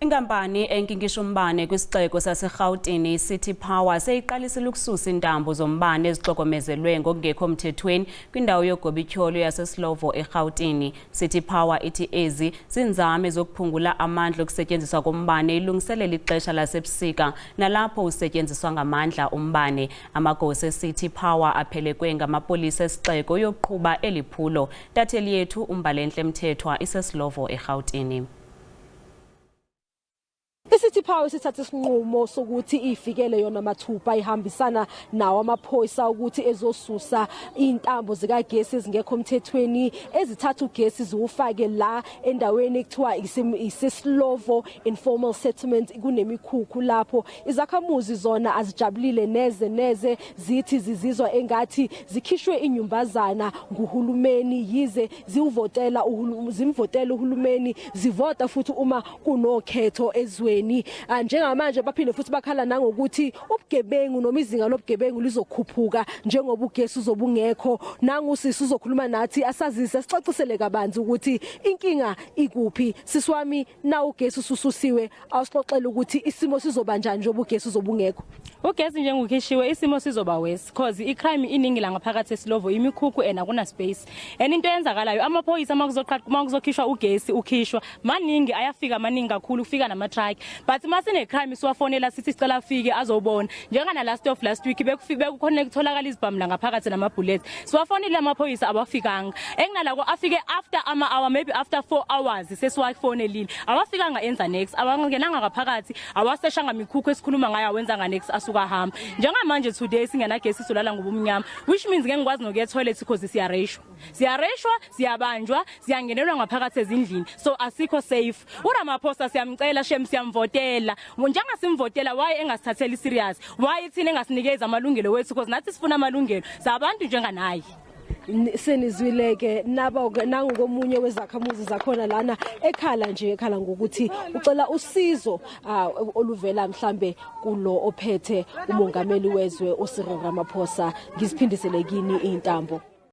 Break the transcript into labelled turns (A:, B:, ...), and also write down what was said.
A: Inkampani enkinkish'umbane kwisixeko saseRhawutini iCity Power seyiqalisile ukususa iintambo zombane ezixokomezelwe ngokungekho mthethweni kwindawo yoogobityholo yaseSlovo eRhawutini. City Power ithi ezi ziinzame zokuphungula amandla okusetyenziswa kombane ilungiselela ixesha lasebusika nalapho usetyenziswa ngamandla umbane. Amagosa eCity Power aphelekwe ngamapolisa esixeko yokuqhuba eli phulo. Intatheli yethu uMbalenhle Mthethwa iseSlovo eRhawutini.
B: iCity Power sithathe isinqumo sokuthi ifikele yona mathupha ihambisana nawo amaphoyisa ukuthi ezosusa iintambo zikagesi ezingekho mthethweni ezithatha ugesi ziwufake la endaweni ekuthiwa iseSlovo informal settlement kunemikhukhu lapho. Izakhamuzi zona azijabulile neze zithi zizizwa engathi zikhishwe inyumbazana nguhulumeni yize zimvotela uhulumeni zivota futhi uma kunokhetho ezweni. Njengamanje baphinde futhi bakhala nangokuthi ubugebengu noma izinga lobugebengu lizokhuphuka njengoba ugesi uzobungekho. Nangusisi uzokhuluma nathi asazise sicacisele kabanzi ukuthi inkinga ikuphi. Siswami na ugesi usususiwe awusixoxela ukuthi isimo sizoba njani njengoba ugesi uzobungekho.
C: Ugesi njengokhishiwe isimo sizoba worse cause icrime iningi la ngaphakathi eSlovo imikhukhu akuna space. Into eyenzakalayo amaphoyisa makuzokhishwa ugesi ukhishwa maningi ayafika maningi kakhulu ufika nama truck. But masine crime siwafonela sithi sicela afike azobona njengana last week bekukhona ukutholakala izibhamu la ngaphakathi nama bullets siwafonile amaphoyisa abafikanga enginalako afike after hour maybe after 4 hours sesiwafonelile abafikanga enza next abangenanga ngaphakathi awaseshanga mikhukhu esikhuluma ngayo awenza nga next asuka hamba njengamanje today singena gesi solala ngobumnyama which means ngeke ngikwazi nokuya toilet because siyareshwa siyabanjwa siyangenelwa ngaphakathi ezindlini so asikho safe uramaphosa siyamcela shem siyamvotela njanga simvotela why engasithatheli serious why ithini engasinikeza amalungelo wethu because nathi sifuna amalungelo zabantu njenganayi.
B: Senizwileke nangokomunye wezakhamuzi zakhona lana ekhala ngokuthi ucela usizo oluvela mhlambe kulo ophethe umongameli wezwe uSiringa Ramaphosa. Ngisiphindisele kini Iintambo.